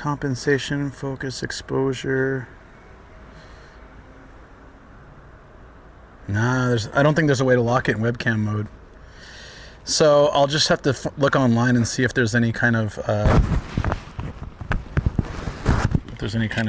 Compensation, focus, exposure. Nah, I don't think there's a way to lock it in webcam mode. So I'll just have to look online and see if there's any kind of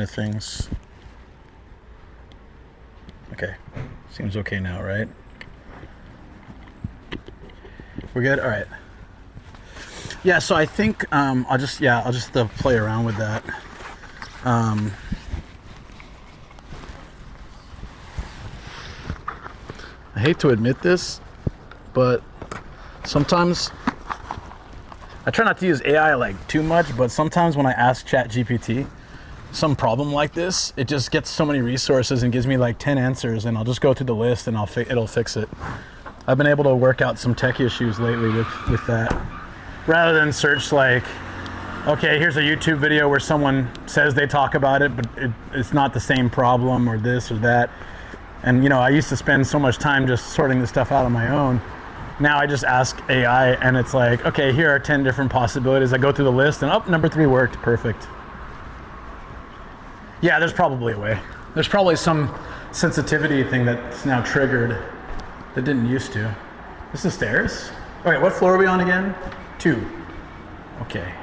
things. Okay, seems okay now, right? We're good. All right. Yeah. So I think I'll just have to play around with that. I hate to admit this, but sometimes I try not to use AI like too much, but sometimes when I ask ChatGPT some problem like this, it just gets so many resources and gives me like 10 answers, and I'll just go through the list and it'll fix it. I've been able to work out some tech issues lately with that. Rather than search like, okay, here's a YouTube video where someone says they talk about it, but it's not the same problem or this or that. And you know, I used to spend so much time just sorting this stuff out on my own. Now I just ask AI and it's like, okay, here are 10 different possibilities. I go through the list and number 3 worked, perfect. Yeah, there's probably a way. There's probably some sensitivity thing that's now triggered that didn't used to. This is stairs? Okay, what floor are we on again? 2. Okay.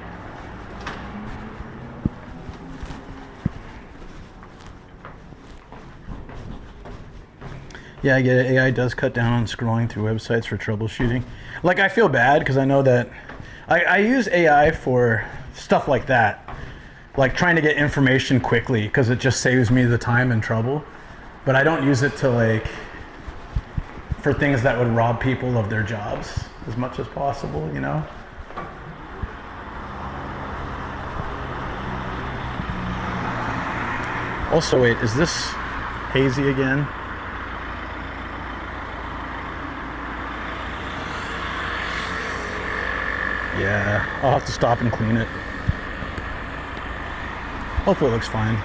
Yeah, I get it. AI does cut down on scrolling through websites for troubleshooting. Like, I feel bad because I know that I use AI for stuff like that. Like trying to get information quickly because it just saves me the time and trouble. But I don't use it to for things that would rob people of their jobs as much as possible, you know? Also, wait, is this hazy again? Yeah, I'll have to stop and clean it. Hopefully it looks fine.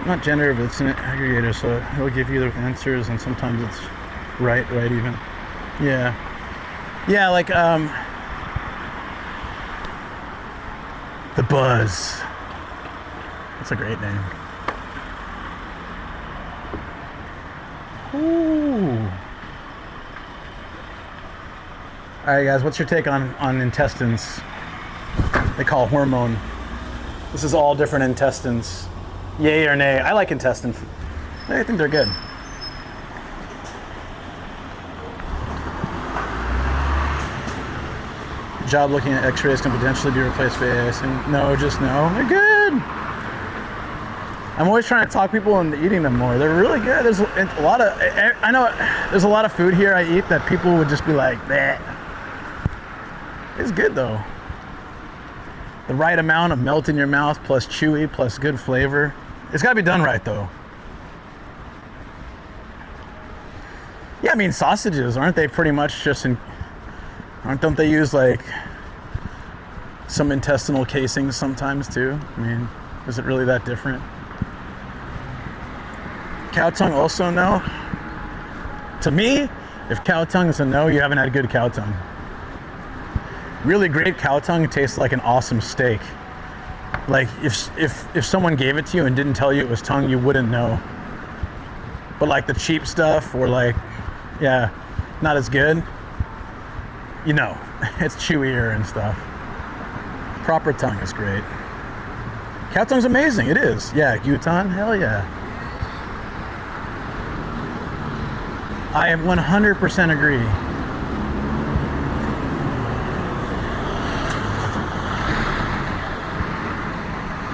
Not generative, it's an aggregator, so it'll give you the answers, and sometimes it's right even. Yeah. Yeah, like, The Buzz. That's a great name. Ooh. All right, guys, what's your take on intestines? They call hormone. This is all different intestines. Yay or nay? I like intestine. I think they're good. Job looking at x-rays can potentially be replaced by AI. No, just no. They're good. I'm always trying to talk people into eating them more. They're really good. There's a lot of, I know there's a lot of food here I eat that people would just be like, bleh. It's good though. The right amount of melt in your mouth plus chewy plus good flavor. It's got to be done right though. Yeah, I mean sausages, aren't they pretty much just don't they use like some intestinal casings sometimes too? I mean, is it really that different? Cow tongue also no. To me, if cow tongue is a no, you haven't had good cow tongue. Really great cow tongue tastes like an awesome steak. Like if someone gave it to you and didn't tell you it was tongue, you wouldn't know. But like the cheap stuff or like, yeah, not as good, you know, it's chewier and stuff. Proper tongue is great. Cow tongue's amazing, it is. Yeah, Guton, hell yeah. I 100% agree.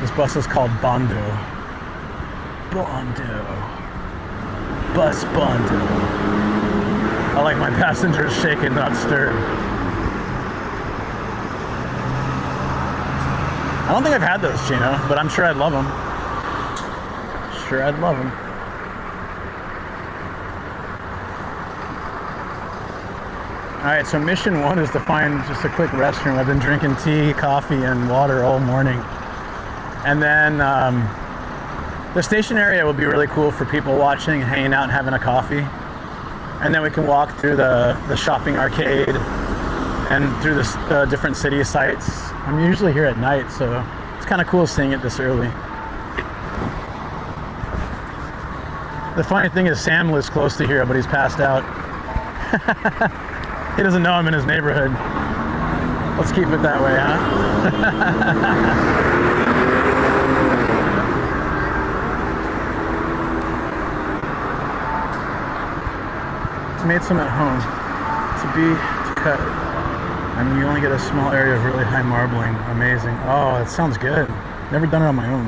This bus is called Bondo. Bondo. Bus Bondo. I like my passengers shaken, not stirred. I don't think I've had those, Chino, but I'm sure I'd love them. Sure, I'd love them. All right, so mission 1 is to find just a quick restroom. I've been drinking tea, coffee, and water all morning. And then the station area will be really cool for people watching, hanging out, and having a coffee. And then we can walk through the shopping arcade and through the different city sites. I'm usually here at night, so it's kind of cool seeing it this early. The funny thing is Sam lives close to here, but he's passed out. He doesn't know I'm in his neighborhood. Let's keep it that way, huh? Made some at home. To be to cut. I mean, you only get a small area of really high marbling. Amazing. Oh, that sounds good. Never done it on my own.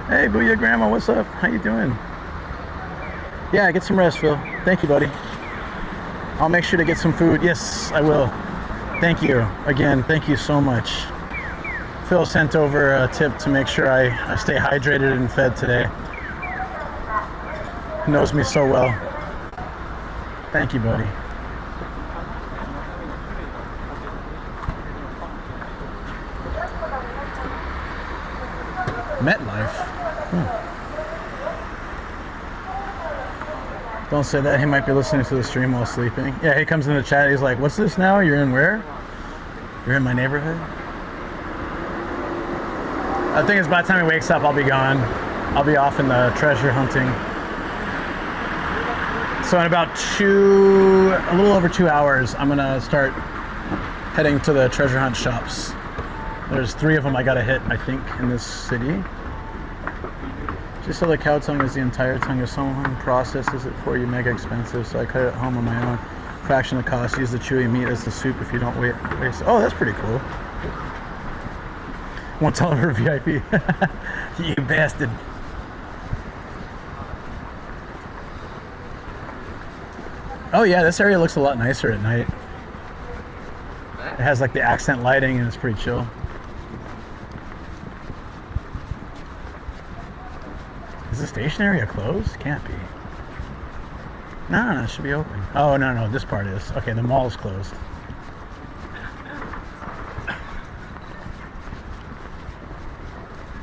Hey, Booyah Grandma, what's up? How you doing? Yeah, get some rest, Phil. Thank you, buddy. I'll make sure to get some food. Yes, I will. Thank you. Again, thank you so much. Phil sent over a tip to make sure I stay hydrated and fed today. He knows me so well. Thank you, buddy. MetLife. Don't say that. He might be listening to the stream while sleeping. Yeah, he comes in the chat. He's like, "What's this now? You're in where? You're in my neighborhood?" I think it's by the time he wakes up, I'll be gone. I'll be off in the treasure hunting. So in about a little over 2 hours, I'm gonna start heading to the treasure hunt shops. There's 3 of them I gotta hit, I think, in this city. Just so the cow tongue is the entire tongue. If someone processes it for you, mega expensive, so I cut it at home on my own. Fraction of the cost. Use the chewy meat as the soup if you don't waste. Oh, that's pretty cool. Won't tell her VIP. You bastard. Oh yeah, this area looks a lot nicer at night. It has like the accent lighting and it's pretty chill. Is the station area closed? Can't be. No, it should be open. Oh, no, this part is. Okay, the mall is closed.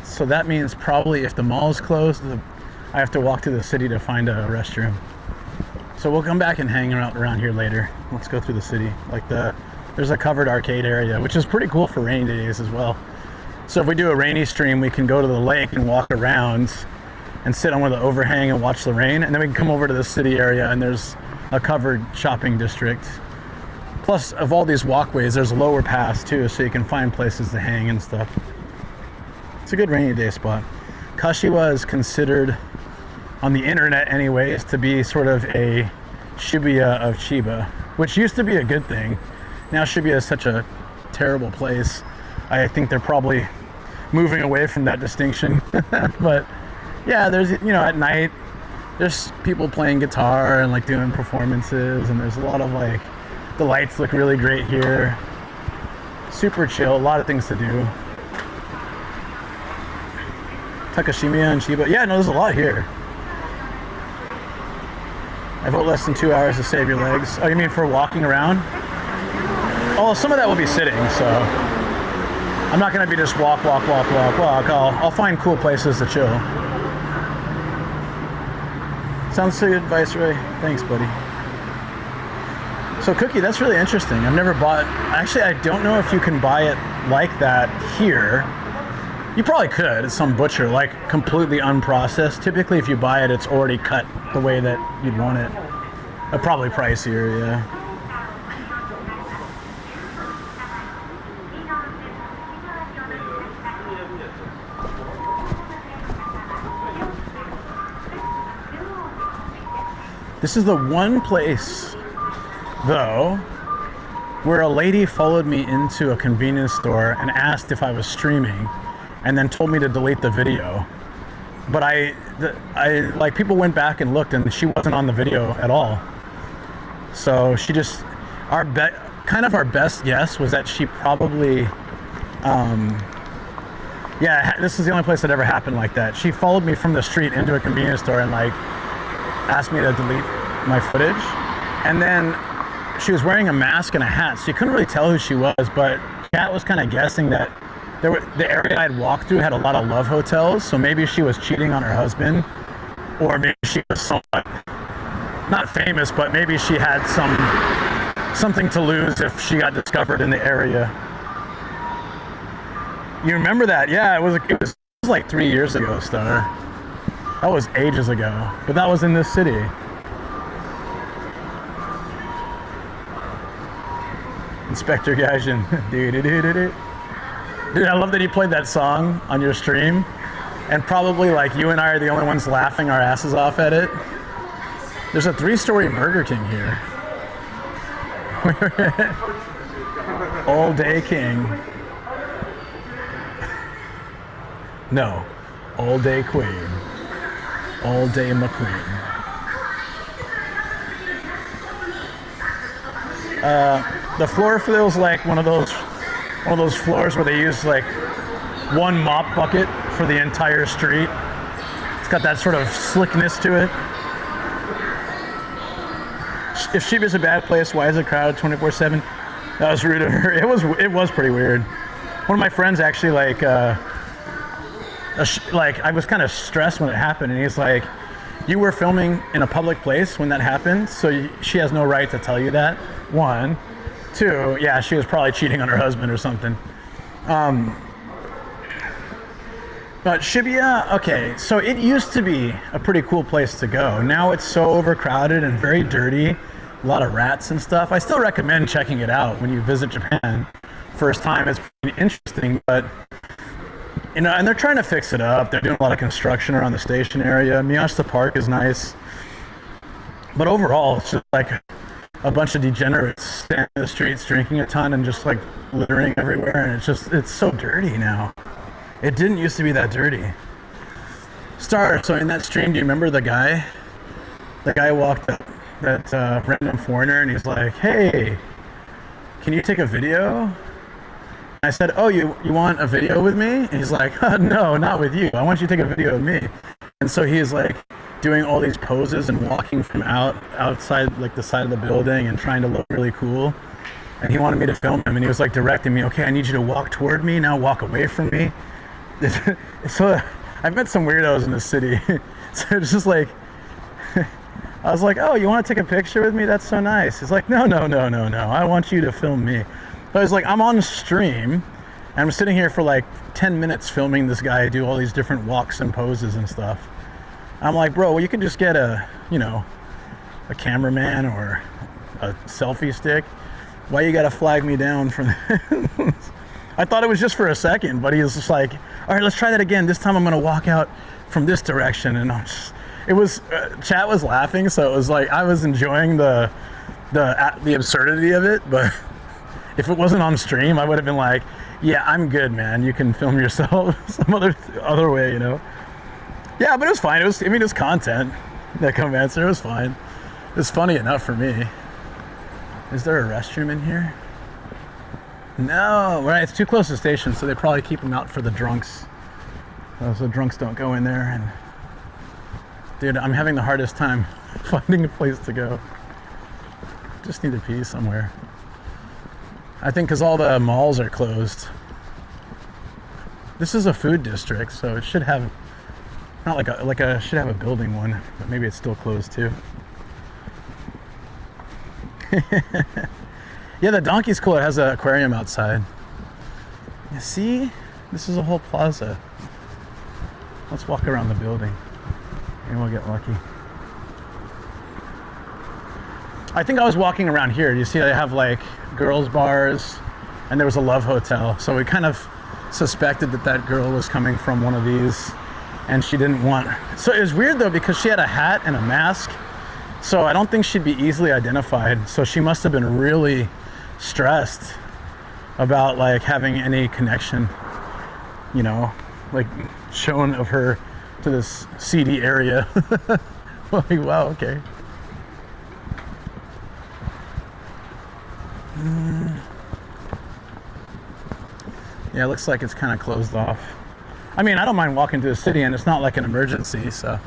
So that means probably if the mall is closed, I have to walk to the city to find a restroom. So we'll come back and hang out around here later. Let's go through the city. There's a covered arcade area, which is pretty cool for rainy days as well. So if we do a rainy stream, we can go to the lake and walk around and sit on one of the overhang and watch the rain, and then we can come over to the city area and there's a covered shopping district. Plus, of all these walkways, there's a lower pass too, so you can find places to hang and stuff. It's a good rainy day spot. Kashiwa is considered, on the internet anyways, to be sort of a Shibuya of Chiba, which used to be a good thing. Now Shibuya is such a terrible place. I think they're probably moving away from that distinction. But yeah, there's, at night, there's people playing guitar and doing performances, and there's a lot of the lights look really great here. Super chill, a lot of things to do. Takashimiya and Chiba. Yeah, no, there's a lot here. I vote less than 2 hours to save your legs. Oh, you mean for walking around? Oh, some of that will be sitting, so I'm not gonna be just walk. I'll find cool places to chill. Sounds good advice, Ray. Thanks, buddy. So Cookie, that's really interesting. I've never bought, actually I don't know if you can buy it like that here. You probably could at some butcher, completely unprocessed. Typically if you buy it, it's already cut the way that you'd want it. Probably pricier, yeah. This is the one place, though, where a lady followed me into a convenience store and asked if I was streaming, and then told me to delete the video. But people went back and looked, and she wasn't on the video at all. So she just, our best guess was that she probably, yeah, this is the only place that ever happened like that. She followed me from the street into a convenience store and asked me to delete my footage, and then she was wearing a mask and a hat, so you couldn't really tell who she was, but Kat was kind of guessing that the area I'd walked through had a lot of love hotels, so maybe she was cheating on her husband, or maybe she was somewhat, not famous, but maybe she had something to lose if she got discovered in the area. You remember that? Yeah, it was like 3 years ago, Star. That was ages ago, but that was in this city. Inspector Gadget. Dude, I love that you played that song on your stream, and probably like you and I are the only ones laughing our asses off at it. There's a 3-story Burger King here. All Day King. No, All Day Queen. All Day McQueen. The floor feels like one of those floors where they use like one mop bucket for the entire street. It's got that sort of slickness to it. If Shibuya's a bad place, why is it crowded 24/7? That was rude of her. It was pretty weird. One of my friends actually like I was kind of stressed when it happened, and he's like, "You were filming in a public place when that happened, so she has no right to tell you that." 1, 2, yeah, she was probably cheating on her husband or something. But Shibuya, okay, so it used to be a pretty cool place to go. Now it's so overcrowded and very dirty, a lot of rats and stuff. I still recommend checking it out when you visit Japan. First time, it's pretty interesting, but you know, and they're trying to fix it up. They're doing a lot of construction around the station area. Miyashita Park is nice, but overall, it's just like a bunch of degenerates standing in the streets drinking a ton and just like littering everywhere, and it's so dirty now. It didn't used to be that dirty. Star, so in that stream, do you remember the guy? The guy walked up, that random foreigner, and he's like, "Hey, can you take a video?" I said, "Oh, you want a video with me?" And he's like, "No, not with you. I want you to take a video of me." And so he's like doing all these poses and walking from outside like the side of the building and trying to look really cool. And he wanted me to film him, and he was like directing me, "Okay, I need you to walk toward me, now walk away from me." So I've met some weirdos in the city. So it's just like, I was like, "Oh, you want to take a picture with me? That's so nice." He's like, No. I want you to film me." So I was like, I'm on stream, and I'm sitting here for like 10 minutes filming this guy do all these different walks and poses and stuff. I'm like, "Bro, well, you could just get a cameraman or a selfie stick. Why you gotta flag me down from this?" I thought it was just for a second, but he was just like, "All right, let's try that again. This time I'm gonna walk out from this direction." And chat was laughing, so it was like I was enjoying the absurdity of it. But if it wasn't on stream, I would have been like, "Yeah, I'm good, man. You can film yourself some other way, you know." Yeah, but it was fine. It was content. That comments, it was fine. It was funny enough for me. Is there a restroom in here? No, right, it's too close to the station, so they probably keep them out for the drunks. So drunks don't go in there. And dude, I'm having the hardest time finding a place to go. Just need to pee somewhere. I think because all the malls are closed. This is a food district, so it should have, not should have a building one, but maybe it's still closed too. Yeah, the donkey's cool. It has an aquarium outside. You see? This is a whole plaza. Let's walk around the building and we'll get lucky. I think I was walking around here. You see they have like girls bars, and there was a Love Hotel. So we kind of suspected that girl was coming from one of these, and she didn't want. So it was weird though, because she had a hat and a mask. So I don't think she'd be easily identified. So she must have been really stressed about like having any connection, you know, like shown of her to this seedy area. Like, wow, okay. Yeah, it looks like it's kind of closed off. I mean, I don't mind walking to the city, and it's not like an emergency, so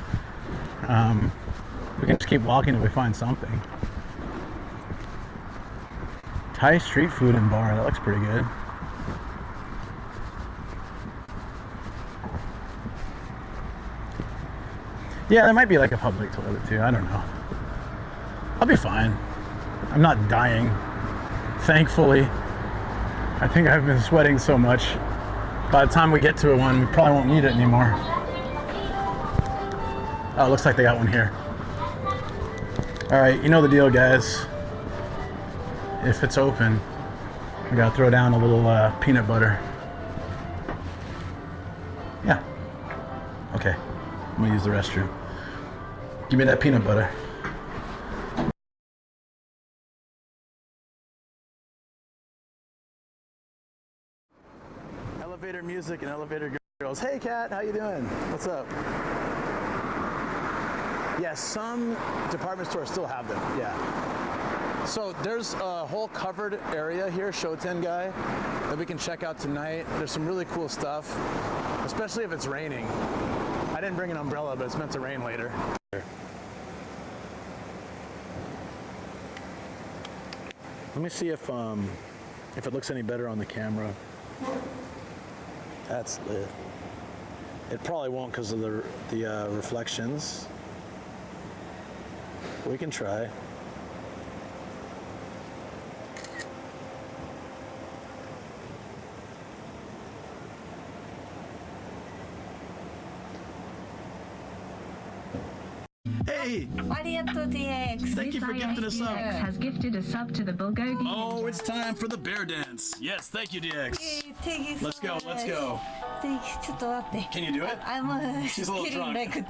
we can just keep walking till we find something. Thai street food and bar, that looks pretty good. Yeah, there might be like a public toilet too, I don't know. I'll be fine. I'm not dying. thankfully. I think I've been sweating so much. By the time we get to one, we probably won't need it anymore. Oh, it looks like they got one here. All right, you know the deal, guys. If it's open, we gotta throw down a little peanut butter. Yeah. Okay, I'm gonna use the restroom. Give me that peanut butter. Elevator music and elevator girls. Hey Kat, how you doing? What's up? Yeah, some department stores still have them, yeah. So there's a whole covered area here, Shoten guy, that we can check out tonight. There's some really cool stuff, especially if it's raining. I didn't bring an umbrella, but it's meant to rain later. Let me see if it looks any better on the camera. That's lit. It probably won't because of the reflections. We can try. Hey! Thank you for gifting us up. Has gifted a sub to the Bulgogi. Oh, it's time for the bear dance. Yes, thank you, DX. Let's go, let's go. Can you do it? She's a little drunk.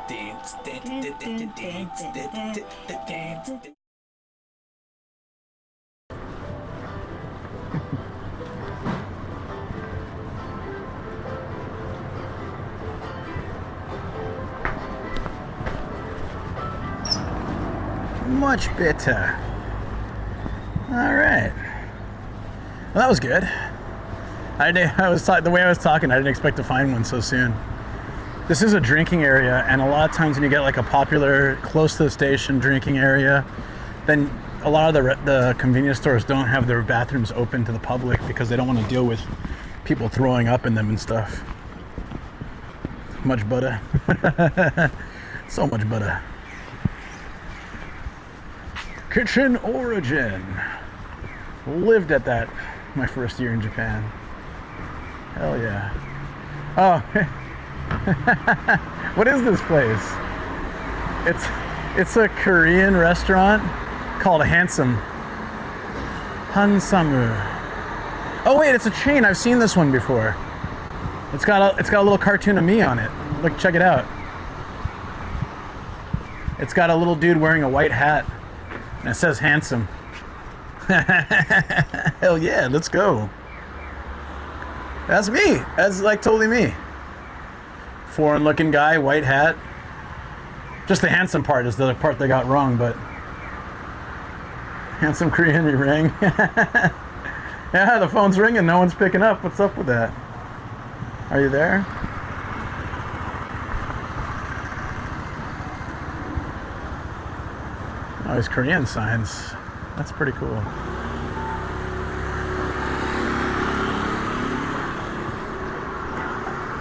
Dance, dance. Much better. All right. Well, that was good. The way I was talking, I didn't expect to find one so soon. This is a drinking area, and a lot of times when you get like a popular, close to the station drinking area, then a lot of the convenience stores don't have their bathrooms open to the public because they don't want to deal with people throwing up in them and stuff. Much butter. So much butter. Kitchen Origin. Lived at that my first year in Japan. Hell yeah. Oh, what is this place? It's a Korean restaurant called Handsome. Hansamu. Oh wait, it's a chain. I've seen this one before. It's got a little cartoon of me on it. Look, check it out. It's got a little dude wearing a white hat. And it says Handsome. Hell yeah, let's go. That's me. That's like totally me. Foreign looking guy, white hat. Just the handsome part is the part they got wrong, but handsome Korean ring. Yeah, the phone's ringing, no one's picking up. What's up with that? Are you there? Oh, these Korean signs. That's pretty cool.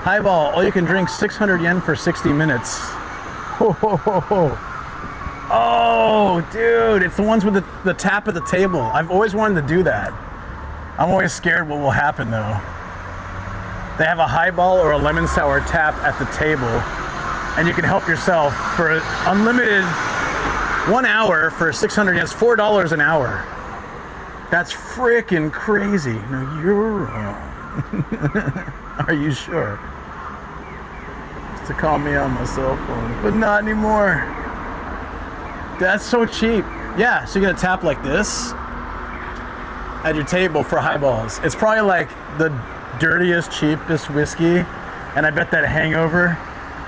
Highball, all you can drink 600 yen for 60 minutes. Ho, ho, ho, ho. Oh, dude, it's the ones with the tap at the table. I've always wanted to do that. I'm always scared what will happen though. They have a highball or a lemon sour tap at the table, and you can help yourself for unlimited 1 hour for 600 yen. It's $4 an hour. That's freaking crazy. No, you're wrong. Are you sure? Just to call me on my cell phone, but not anymore. That's so cheap. Yeah, so you're gonna tap like this at your table for highballs. It's probably like the dirtiest, cheapest whiskey, and I bet that hangover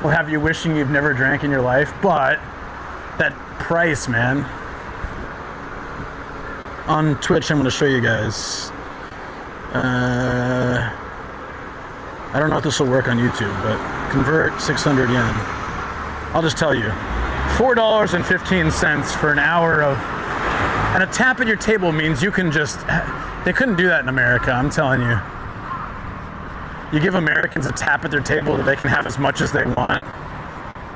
will have you wishing you've never drank in your life, but that price, man. On Twitch, I'm going to show you guys. I don't know if this will work on YouTube, but convert 600 yen. I'll just tell you. $4.15 for an hour of... And a tap at your table means you can just... They couldn't do that in America, I'm telling you. You give Americans a tap at their table that they can have as much as they want.